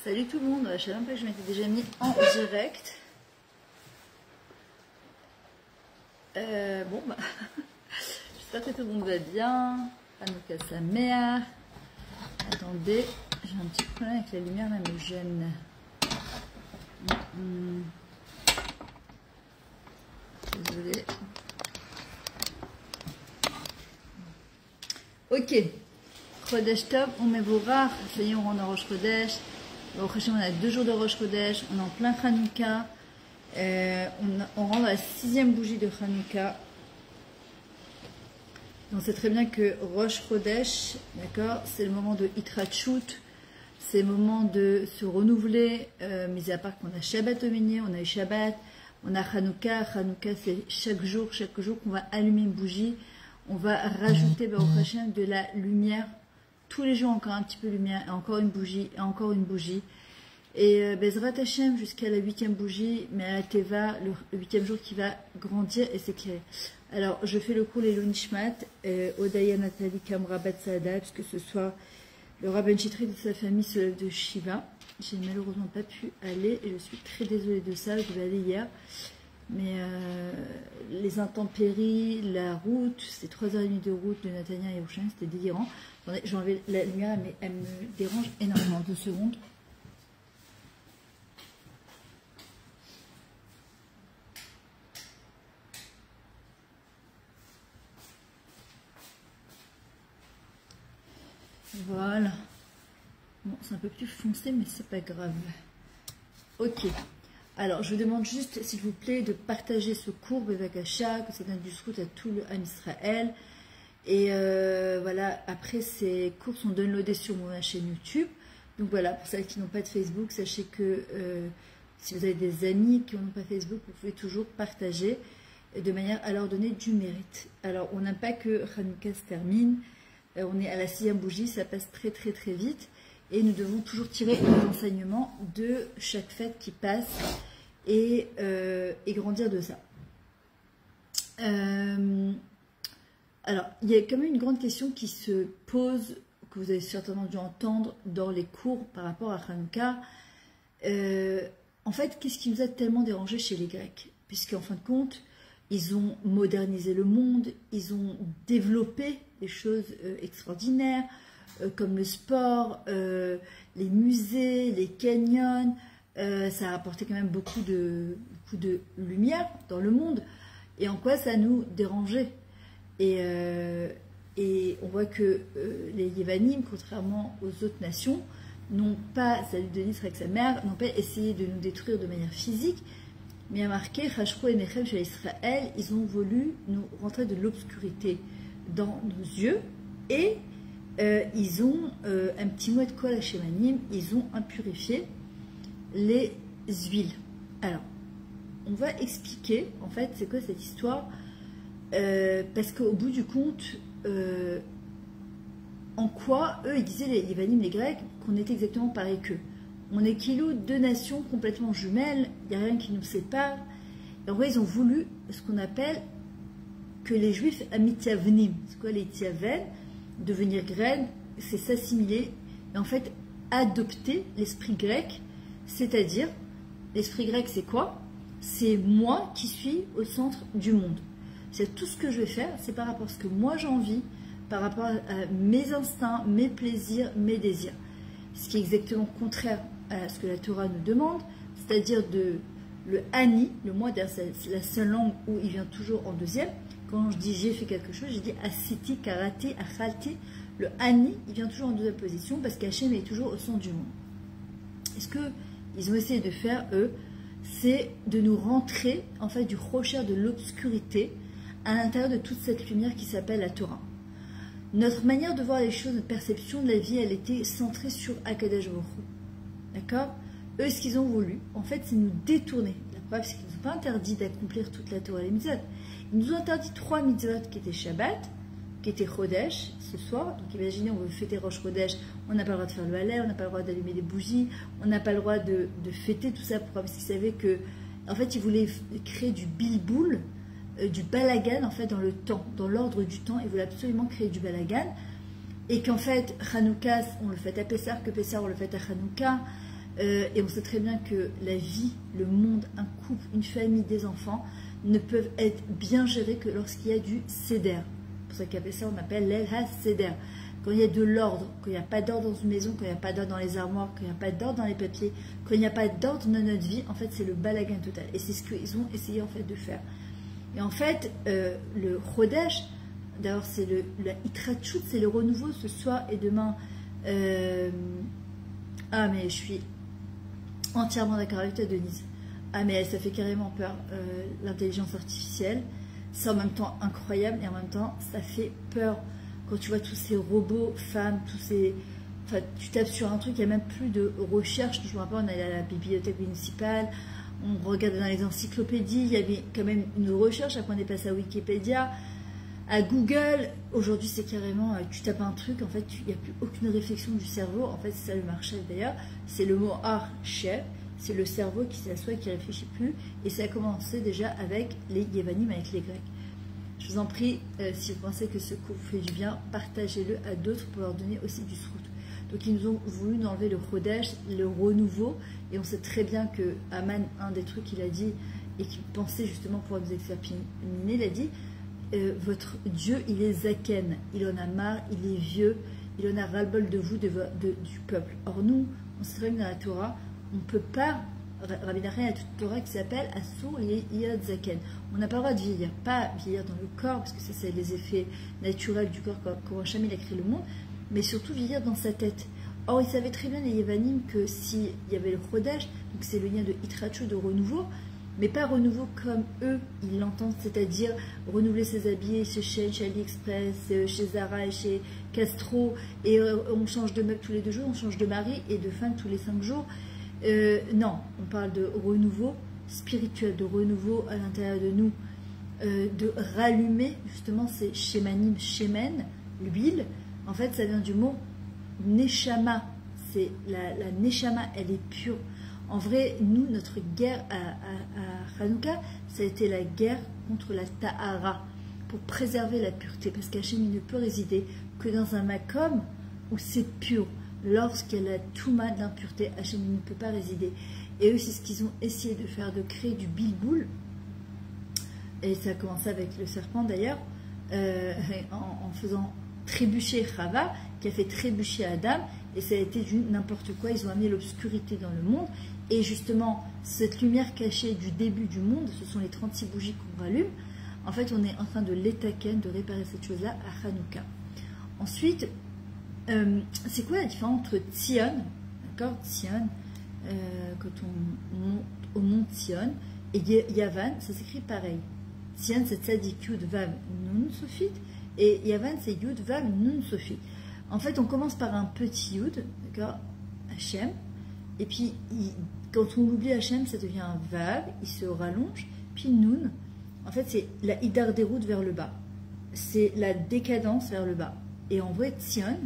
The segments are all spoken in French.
Salut tout le monde, je savais même pas que je m'étais déjà mis en direct. Bon bah, j'espère que tout le monde va bien. Hanouka Sameach. Attendez, j'ai un petit problème avec la lumière, là me gêne. Désolée. Ok. Chodesh Tov, on met vos rares. Ça y est, on rentre dans Rosh Chodesh. Au prochain, on a 2 jours de Rosh Chodesh. On est en plein Hanouka. On rentre dans la 6e bougie de Hanouka. On sait très bien que Rosh Chodesh, d'accord, c'est le moment de Hitrachut. C'est le moment de se renouveler. Mis à part qu'on a Shabbat au milieu, on a eu Shabbat. On a Hanouka. Hanouka, c'est chaque jour qu'on va allumer une bougie. On va rajouter au prochain de la lumière. Tous les jours, encore un petit peu de lumière, et encore une bougie, et encore une bougie. Et Bezrat Hashem jusqu'à la 8e bougie, mais à la Teva, le 8e jour qui va grandir et s'éclairer. Alors, je fais le cours les Nishmat, Odaya Nathalie Kamra Bat Saada, puisque ce soir, le Rabban Chitri de sa famille se lève de Shiva. J'ai malheureusement pas pu aller, et je suis très désolée de ça, je devais aller hier. Mais les intempéries, la route, c'est 3h30 de route de Natania et Yerushalayim, c'était délirant. J'ai enlevé la lumière, mais elle me dérange énormément. 2 secondes. Voilà. Bon, c'est un peu plus foncé, mais c'est pas grave. Ok. Alors, je vous demande juste, s'il vous plaît, de partager ce cours Bevakasha, que ça donne du scout à tout le Ham Israël. Et voilà, après ces cours sont downloadés sur ma chaîne YouTube. Donc voilà, pour celles qui n'ont pas de Facebook, sachez que si vous avez des amis qui n'ont pas Facebook, vous pouvez toujours partager de manière à leur donner du mérite. Alors, on n'a pas que Hanouka se termine. On est à la 6e bougie, ça passe très très très vite. Et nous devons toujours tirer les enseignements de chaque fête qui passe et grandir de ça. Alors, il y a quand même une grande question qui se pose, que vous avez certainement dû entendre dans les cours par rapport à Hanouka. En fait, qu'est-ce qui nous a tellement dérangé chez les Grecs? Puisqu'en fin de compte, ils ont modernisé le monde, ils ont développé des choses extraordinaires, comme le sport, les musées, les canyons. Ça a apporté quand même beaucoup de lumière dans le monde. Et en quoi ça nous dérangeait? Et on voit que les Yévanim, contrairement aux autres nations, n'ont pas, salut Denis avec sa mère, n'ont pas essayé de nous détruire de manière physique, mais a marqué Chashro et Nechem chez Israël, ils ont voulu nous rentrer de l'obscurité dans nos yeux et ils ont un petit mot de kol hashemanim, ils ont impurifié les huiles. Alors, on va expliquer en fait c'est quoi cette histoire. Parce qu'au bout du compte, en quoi eux ils disaient les Yévanim, les Grecs, qu'on était exactement pareil qu'eux. On est kilou, 2 nations complètement jumelles, il n'y a rien qui nous sépare. Et en vrai, ils ont voulu ce qu'on appelle que les Juifs amitiavnim, c'est quoi les tiaven, devenir graines, c'est s'assimiler et en fait adopter l'esprit grec, c'est-à-dire l'esprit grec c'est quoi? C'est moi qui suis au centre du monde. C'est tout ce que je vais faire, c'est par rapport à ce que moi j'ai envie, par rapport à mes instincts, mes plaisirs, mes désirs. Ce qui est exactement contraire à ce que la Torah nous demande, c'est-à-dire le Ani, le moi, c'est la seule langue où il vient toujours en 2e. Quand je dis j'ai fait quelque chose, j'ai dit Asiti, Karate, Achalti. Le Ani, il vient toujours en 2e position parce qu'Hachem est toujours au centre du monde. Et ce qu'ils ont essayé de faire, eux, c'est de nous rentrer, en fait, du rocher de l'obscurité à l'intérieur de toute cette lumière qui s'appelle la Torah. Notre manière de voir les choses, notre perception de la vie, elle était centrée sur Akadosh Baruch Hu. D'accord? Eux, ce qu'ils ont voulu, en fait, c'est nous détourner. La preuve, c'est qu'ils ne nous ont pas interdit d'accomplir toute la Torah et les mitzvot. Ils nous ont interdit 3 mitzvot qui étaient Shabbat, qui étaient Chodesh, ce soir. Donc imaginez, on veut fêter Rosh Chodesh, on n'a pas le droit de faire le halal, on n'a pas le droit d'allumer des bougies, on n'a pas le droit de fêter tout ça. Pourquoi? Parce qu'ils savaient que, en fait, ils voulaient créer du bilboul, du balagan, en fait, dans le temps, dans l'ordre du temps. Ils voulaient absolument créer du balagan. Et qu'en fait, Hanouka, on le fait à Pessah, que Pessah, on le fait à Hanouka. Et on sait très bien que la vie, le monde, un couple, une famille, des enfants ne peuvent être bien gérés que lorsqu'il y a du seder. C'est pour ça qu'après ça, on appelle l'el ha-seder. Quand il y a de l'ordre, quand il n'y a pas d'ordre dans une maison, quand il n'y a pas d'ordre dans les armoires, quand il n'y a pas d'ordre dans les papiers, quand il n'y a pas d'ordre dans notre vie, en fait, c'est le balagan total. Et c'est ce qu'ils ont essayé en fait de faire. Et en fait, le Chodesh, d'ailleurs, c'est la Itrachut, c'est le renouveau ce soir et demain. Ah, mais je suis entièrement d'accord avec toi, Denise. Ah, mais ça fait carrément peur, l'intelligence artificielle. C'est en même temps incroyable et en même temps, ça fait peur. Quand tu vois tous ces robots, femmes, tous ces... Enfin, tu tapes sur un truc, il n'y a même plus de recherche. Je me rappelle, on allait à la bibliothèque municipale, on regardait dans les encyclopédies, il y avait quand même une recherche, après on est passé à Wikipédia, à Google. Aujourd'hui, c'est carrément, tu tapes un truc, en fait, il n'y a plus aucune réflexion du cerveau. En fait, c'est ça le marché d'ailleurs. C'est le mot archef, c'est le cerveau qui s'assoit et qui ne réfléchit plus. Et ça a commencé déjà avec les Yévanim, avec les Grecs. Je vous en prie, si vous pensez que ce cours vous fait du bien, partagez-le à d'autres pour leur donner aussi du srout. Donc ils nous ont voulu nous enlever le Chodesh, le renouveau, et on sait très bien que Aman, un des trucs qu'il a dit, et qu'il pensait justement pouvoir nous exterminer, il a dit, votre Dieu, il est zaken, il en a marre, il est vieux, il en a ras-le-bol de vous, du peuple. Or nous, on sait très bien dans la Torah, on ne peut pas... Rabbi Nachman a toute Torah qui s'appelle Asur Yad Zaken. On n'a pas le droit de vieillir, pas vieillir dans le corps, parce que ça c'est les effets naturels du corps quand Hachem il a créé le monde, mais surtout vieillir dans sa tête. Or, ils savaient très bien, les Yévanim, que s'il y avait le Chodesh, donc c'est le lien de Itrachu, de renouveau, mais pas renouveau comme eux, ils l'entendent, c'est-à-dire renouveler ses habits chez Shein, chez AliExpress, chez Zara et chez Castro, et on change de meuble tous les 2 jours, on change de mari et de femme tous les 5 jours. Non, on parle de renouveau spirituel, de renouveau à l'intérieur de nous, de rallumer, justement, c'est Shemanim, Shemen, l'huile. En fait, ça vient du mot Neshama. C'est la Neshama, elle est pure. En vrai, nous, notre guerre à Hanouka, ça a été la guerre contre la Tahara, pour préserver la pureté, parce qu'Hachem ne peut résider que dans un makom où c'est pur. Lorsqu'il y a la touma de l'impureté, Hachem ne peut pas résider. Et eux, c'est ce qu'ils ont essayé de faire, de créer du bilboul. Et ça a commencé avec le serpent d'ailleurs, en faisant trébucher Chava, qui a fait trébucher Adam, et ça a été du n'importe quoi. Ils ont amené l'obscurité dans le monde. Et justement, cette lumière cachée du début du monde, ce sont les 36 bougies qu'on rallume. En fait, on est en train de l'étaken, de réparer cette chose-là à Hanouka. Ensuite, c'est quoi la différence entre Tzion, d'accord, Tzion, quand on monte au mont Tzion, et Yavan, ça s'écrit pareil. Tzion, c'est Tzadik Yud Vav Nun Sofit, et Yavan, c'est Yud Vav Nun Sofit. En fait, on commence par un petit Yud, d'accord, Hachem, et puis quand on oublie Hachem, ça devient un Vav, il se rallonge, puis Nun, en fait, c'est la Idar des routes vers le bas, c'est la décadence vers le bas. Et en vrai, Tzion,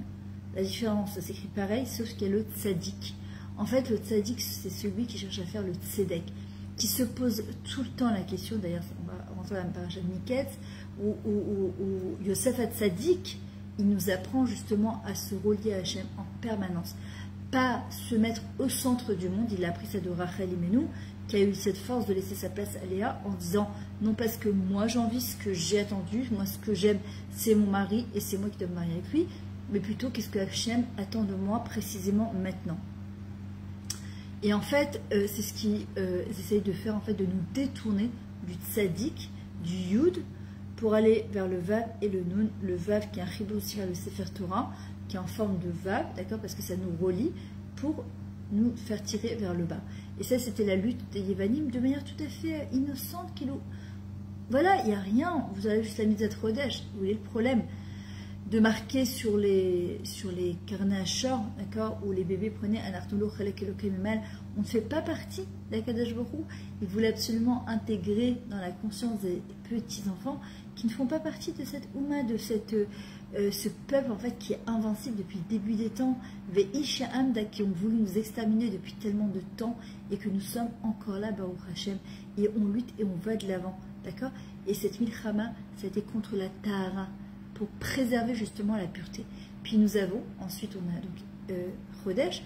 la différence, ça s'écrit pareil, sauf qu'il y a le tzaddik. En fait, le tzaddik, c'est celui qui cherche à faire le tzedek, qui se pose tout le temps la question, d'ailleurs, on va rentrer dans la paracha de Miketz, où Yosef HaTzadik, il nous apprend justement à se relier à Hachem en permanence. Pas se mettre au centre du monde, il a appris ça de Rachel Imenu, qui a eu cette force de laisser sa place à Léa en disant, non parce que moi j'envie ce que j'ai attendu, moi ce que j'aime c'est mon mari et c'est moi qui dois me marier avec lui, mais plutôt qu'est-ce que Hachem attend de moi précisément maintenant. Et en fait, c'est ce qu'ils essayent de faire, en fait, de nous détourner du tzaddik, du yud, pour aller vers le vav et le nun. Le vav qui est un chibou sur le Sefer Torah, qui est en forme de vav, d'accord, parce que ça nous relie, pour nous faire tirer vers le bas. Et ça, c'était la lutte des Yévanim de manière tout à fait innocente. Voilà, il n'y a rien, vous avez juste la mitzvah Chodesh, vous voyez le problème de marquer sur les carnets à chor, d'accord, où les bébés prenaient un artolo chalek elokem mal. On ne fait pas partie d'Akadosh Baruch Hu. Ils voulaient absolument intégrer dans la conscience des petits enfants qui ne font pas partie de cette ouma, de ce peuple en fait qui est invincible depuis le début des temps, Ve'ish Hamda, qui ont voulu nous exterminer depuis tellement de temps et que nous sommes encore là, Baruch Hashem, et on lutte et on va de l'avant, d'accord. Et cette milchama, ça a été contre la tahara, pour préserver justement la pureté. Puis nous avons, ensuite on a donc Chodesh,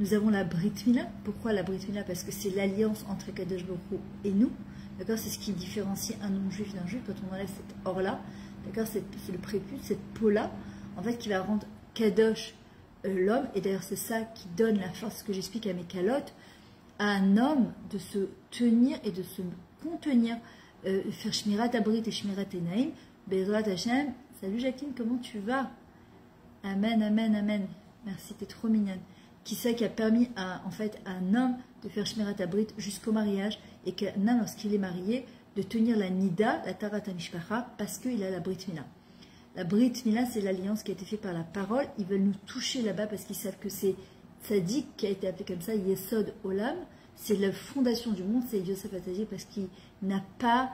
Nous avons la Brit Mila. Pourquoi la Brit Mila? Parce que c'est l'alliance entre Akadosh Baruch Hu et nous. D'accord, c'est ce qui différencie un non-juif d'un juif quand on enlève cette or-là. D'accord, c'est le prépuce, cette peau-là, en fait, qui va rendre Kadosh l'homme. Et d'ailleurs, c'est ça qui donne la force que j'explique à mes calottes, à un homme de se tenir et de se contenir, faire Shmirat Abrit et Shmirat Enaim. Bezrat Hashem. Salut Jacqueline, comment tu vas? Amen, amen, amen. Merci, t'es trop mignonne. Qui c'est qui a permis à, en fait, à un homme de faire Shmirat Abrit jusqu'au mariage, et qu'un homme, lorsqu'il est marié, de tenir la Nida, la Tarat HaMishpacha, parce qu'il a la Brit Mila. La Brit Mila, c'est l'alliance qui a été faite par la parole. Ils veulent nous toucher là-bas parce qu'ils savent que c'est Tzadik qui a été appelé comme ça, Yesod Olam. C'est la fondation du monde, c'est Yosef Atzadik, parce qu'il n'a pas,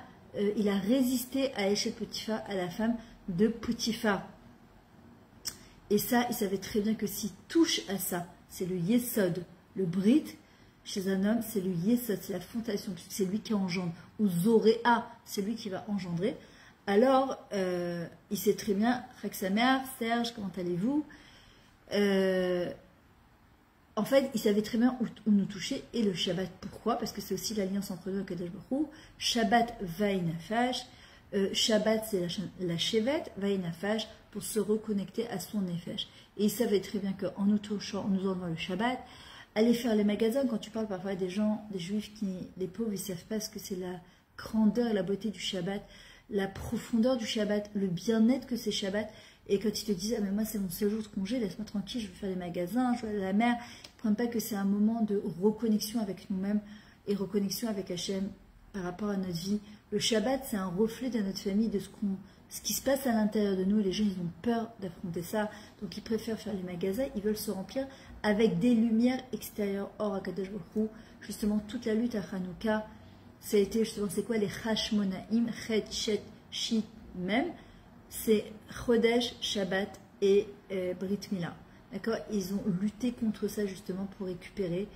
il a résisté à Eshet Potiphar, à la femme de Potiphar. Et ça, il savait très bien que s'il touche à ça, c'est le Yesod, le Brit. Chez un homme, c'est le Yesod, c'est la fondation, c'est lui qui engendre. Ou Zoréa, c'est lui qui va engendrer. Alors, il sait très bien, Raksamer, Serge, comment allez-vous? En fait, il savait très bien où nous toucher. Et le Shabbat, pourquoi? Parce que c'est aussi l'alliance entre nous et Kadosh Baruch Hu. Shabbat, Vaïnafash. Shabbat, c'est la Shevet, Vaïnafash, pour se reconnecter à son Nefesh. Et il savait très bien qu'en nous touchant, en nous enlevant le Shabbat, aller faire les magasins, quand tu parles parfois des gens, des juifs, les pauvres, ils ne savent pas ce que c'est la grandeur et la beauté du Shabbat, la profondeur du Shabbat, le bien-être que c'est Shabbat. Et quand ils te disent, ah mais moi c'est mon seul jour de congé, laisse-moi tranquille, je vais faire les magasins, je vais aller à la mer, ils ne prennent pas que c'est un moment de reconnexion avec nous-mêmes et reconnexion avec Hachem par rapport à notre vie. Le Shabbat, c'est un reflet de notre famille, de ce qui se passe à l'intérieur de nous. Les gens, ils ont peur d'affronter ça, donc ils préfèrent faire les magasins, ils veulent se remplir avec des lumières extérieures. Or, à Kadosh Baruch Hu, justement, toute la lutte à Hanouka, ça a été justement, c'est quoi les Hashmonaim, Chet, Shet, Shit, même, c'est Chodesh, Shabbat et Brit Mila. D'accord? Ils ont lutté contre ça justement pour récupérer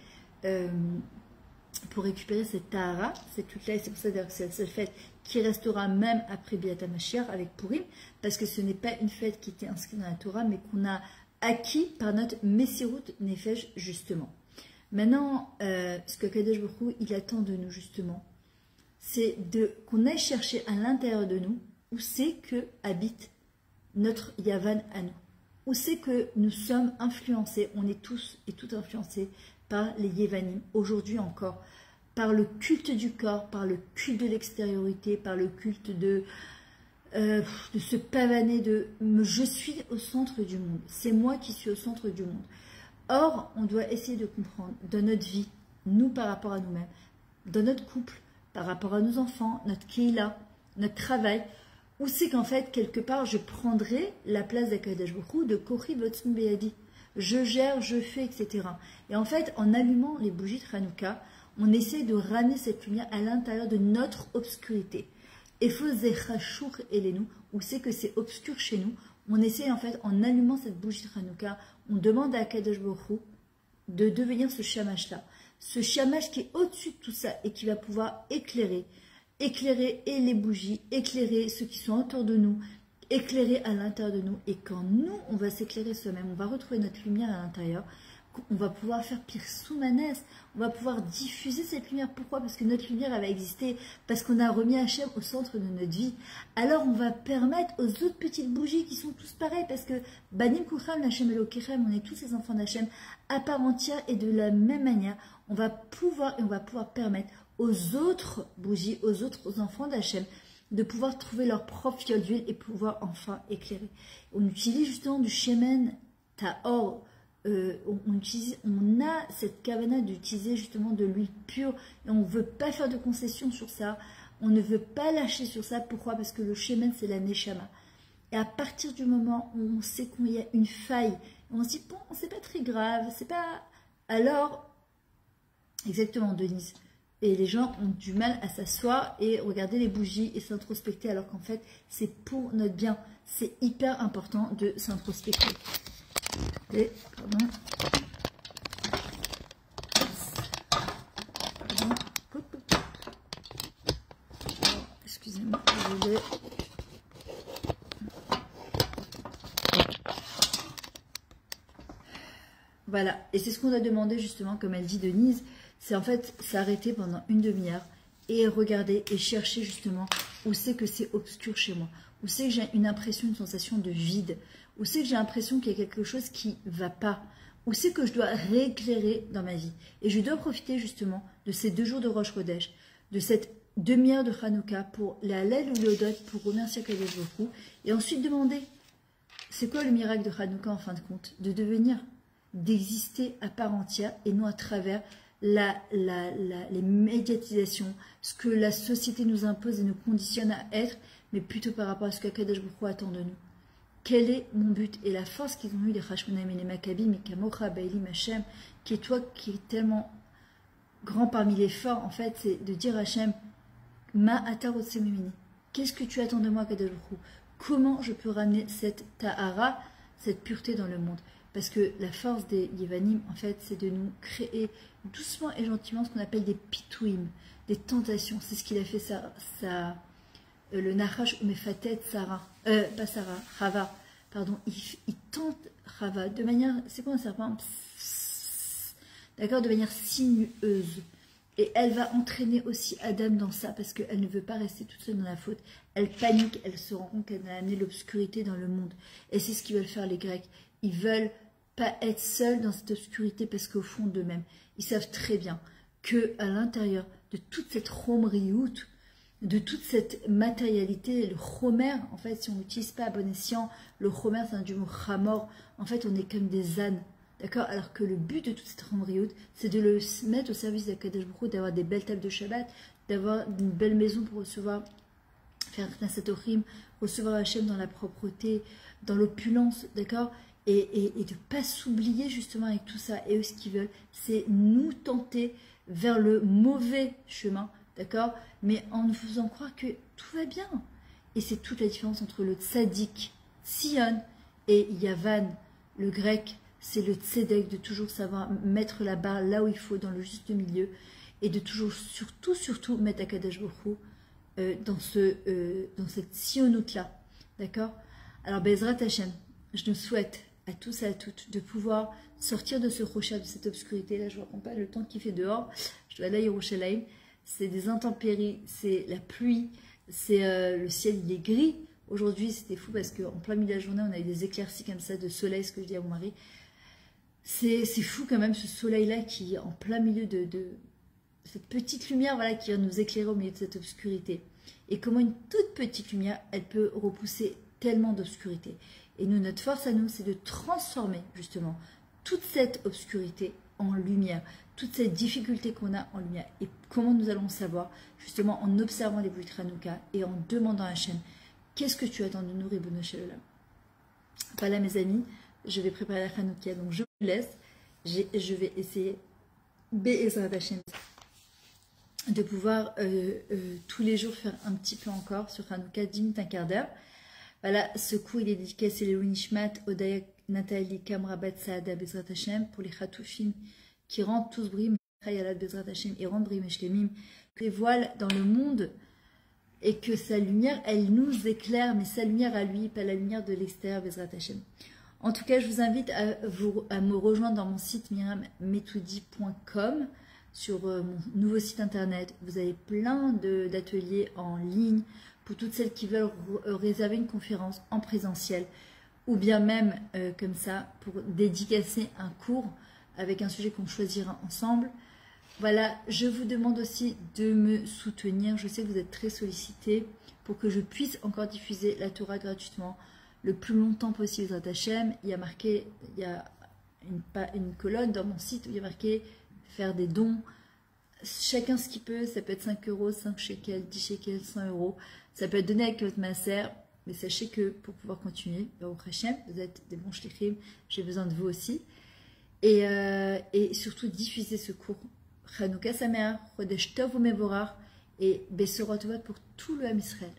cette Tahara, cette lutte-là, et c'est pour ça d'ailleurs que c'est la seule fête qui restera même après Biat HaMashiach avec Purim, parce que ce n'est pas une fête qui était inscrite dans la Torah, mais qu'on a acquis par notre Messirut Nefesh justement. Maintenant, ce que Kadosh Baruch Hu, il attend de nous justement, c'est qu'on aille chercher à l'intérieur de nous où c'est que habite notre Yavan à nous, où c'est que nous sommes influencés, on est tous et toutes influencés par les Yevanim, aujourd'hui encore, par le culte du corps, par le culte de l'extériorité, par le culte de se pavaner de « je suis au centre du monde, c'est moi qui suis au centre du monde ». Or, on doit essayer de comprendre dans notre vie, nous par rapport à nous-mêmes, dans notre couple, par rapport à nos enfants, notre keila, notre travail, où c'est qu'en fait, quelque part, je prendrai la place d'Akadosh Baruch Hu de Kochi Votzmi Beyadi. Je gère, je fais, etc. Et en fait, en allumant les bougies de Hanouka, on essaie de ramener cette lumière à l'intérieur de notre obscurité. Et Fozechashur Elenu, où c'est que c'est obscur chez nous, on essaie en fait, en allumant cette bougie de Hanouka, on demande à Akadosh Baruch Hu de devenir ce shamash-là. Ce shamash qui est au-dessus de tout ça et qui va pouvoir éclairer et les bougies, éclairer ceux qui sont autour de nous, éclairer à l'intérieur de nous. Et quand nous, on va s'éclairer soi-même, on va retrouver notre lumière à l'intérieur, on va pouvoir faire pire soumanes, on va pouvoir diffuser cette lumière. Pourquoi? Parce que notre lumière, elle va exister, parce qu'on a remis Hachem au centre de notre vie. Alors on va permettre aux autres petites bougies qui sont tous pareils, parce que Banim Kucham, Hachem Elokechem, on est tous les enfants d'Hachem à part entière, et de la même manière, on va pouvoir permettre aux autres bougies, aux autres enfants d'Hachem, de pouvoir trouver leur propre fiole d'huile et pouvoir enfin éclairer. On utilise justement du shemen tahor, on a cette kavana d'utiliser justement de l'huile pure, et on ne veut pas faire de concessions sur ça, on ne veut pas lâcher sur ça. Pourquoi? Parce que le shemen, c'est la neshama. Et à partir du moment où on sait qu'il y a une faille, on se dit, bon, c'est pas très grave, c'est pas... Alors, exactement, Denise. Et les gens ont du mal à s'asseoir et regarder les bougies et s'introspecter, alors qu'en fait, c'est pour notre bien. C'est hyper important de s'introspecter. Et, pardon. Excusez-moi, désolé. Voilà, et c'est ce qu'on a demandé justement, comme elle dit Denise, c'est en fait s'arrêter pendant une demi-heure et regarder et chercher justement où c'est que c'est obscur chez moi, où c'est que j'ai une impression, une sensation de vide, où c'est que j'ai l'impression qu'il y a quelque chose qui ne va pas, où c'est que je dois rééclairer dans ma vie. Et je dois profiter justement de ces 2 jours de Rosh Chodesh, de cette demi-heure de Hanouka pour les Hallel ou les Hodot, pour remercier Kadosh Baruch Hu, et ensuite demander, c'est quoi le miracle de Hanouka en fin de compte? De devenir, d'exister à part entière et non à travers les médiatisations, ce que la société nous impose et nous conditionne à être, mais plutôt par rapport à ce qu'Akadosh Baruch Hu attend de nous. Quel est mon but? Et la force qu'ils ont eu, les Hashmonaïm et les Maccabim, et Kamocha, Baïlim, Hachem, qui est toi, qui est tellement grand parmi les forts, en fait, c'est de dire à Hachem, Ma atarot semimini, qu'est-ce que tu attends de moi, Akadosh Baruch Hu? Comment je peux ramener cette tahara, cette pureté dans le monde? Parce que la force des Yevanim, en fait, c'est de nous créer doucement et gentiment ce qu'on appelle des pitouim, des tentations. C'est ce qu'il a fait le Nachash ou Mefatet Sarah, pas Sarah, Chava, pardon, il tente Chava de manière, c'est quoi un serpent? D'accord, de manière sinueuse. Et elle va entraîner aussi Adam dans ça, parce qu'elle ne veut pas rester toute seule dans la faute. Elle panique, elle se rend compte qu'elle a amené l'obscurité dans le monde. Et c'est ce qu'ils veulent faire les Grecs. Ils veulent pas être seuls dans cette obscurité, parce qu'au fond d'eux-mêmes, ils savent très bien qu'à l'intérieur de toute cette romeriout, de toute cette matérialité, le chomer, en fait, si on n'utilise pas à bon escient, le chomer, c'est un du mot chamor, en fait, on est comme des ânes, d'accord? Alors que le but de toute cette romeriout, c'est de le mettre au service d'Akadosh Baruch Hu, d'avoir des belles tables de Shabbat, d'avoir une belle maison pour recevoir, faire Knesset Ochim, recevoir Hachem dans la propreté, dans l'opulence, d'accord? Et de ne pas s'oublier justement avec tout ça. Et eux, ce qu'ils veulent, c'est nous tenter vers le mauvais chemin, d'accord? Mais en nous faisant croire que tout va bien. Et c'est toute la différence entre le tzaddik, Sion, et Yavan, le grec. C'est le tzedek, de toujours savoir mettre la barre là où il faut, dans le juste milieu. Et de toujours, surtout, mettre Akadosh Baruch Hu dans cette sionoute-là. D'accord? Alors, Bezrat Hashem, je nous souhaite à tous et à toutes de pouvoir sortir de ce rocha, de cette obscurité. Là, je ne raconte pas le temps qu'il fait dehors. Je dois aller à Yerushalayim. C'est des intempéries, c'est la pluie, c'est le ciel, il est gris. Aujourd'hui, c'était fou parce qu'en plein milieu de la journée, on a eu des éclaircies comme ça de soleil, ce que je dis à mon mari. C'est fou quand même, ce soleil-là qui est en plein milieu de cette petite lumière, voilà, qui va nous éclairer au milieu de cette obscurité. Et comment une toute petite lumière, elle peut repousser tellement d'obscurité. Et nous, notre force à nous, c'est de transformer justement toute cette obscurité en lumière, toute cette difficulté qu'on a en lumière. Et comment nous allons savoir? Justement en observant les bruits de Hanouka et en demandant à Hachem, qu'est-ce que tu attends de nous, Ribono Shel Olam? Voilà mes amis, je vais préparer la Hanouka, donc je vous laisse. Je vais essayer, Be'ezrat Hachem, de pouvoir tous les jours faire un petit peu encore sur Hanouka, 10 minutes, un quart d'heure. Voilà, ce cours il est dédicacé les Nishmat, Odaya, Nathalie, Kamrabat, Saada, Bezrat Hashem, pour les Khatoufim qui rentrent tous brim, Khayalad, Bezrat Hashem, et rentrent brim, Shlemim, que les voiles dans le monde et que sa lumière, elle nous éclaire, mais sa lumière à lui, pas la lumière de l'extérieur, Bezrat Hashem. En tout cas, je vous invite à me rejoindre dans mon site miriammetoudi.com, sur mon nouveau site internet. Vous avez plein d'ateliers en ligne, pour toutes celles qui veulent réserver une conférence en présentiel ou bien même comme ça pour dédicacer un cours avec un sujet qu'on choisira ensemble. Voilà, je vous demande aussi de me soutenir. Je sais que vous êtes très sollicités pour que je puisse encore diffuser la Torah gratuitement le plus longtemps possible. Bezrat Hashem, il y a marqué, il y a une colonne dans mon site où il y a marqué faire des dons. Chacun ce qu'il peut, ça peut être 5 euros, 5 shekels, 10 shekels, 100 euros. Ça peut être donné avec votre masser, mais sachez que pour pouvoir continuer, au Hachem, vous êtes des bons shlichim, j'ai besoin de vous aussi. Et surtout diffuser ce cours. Chanukah Sameach, Chodesh Tov u'Mevorach et Besorot Tovot pour tout le Ham Israël.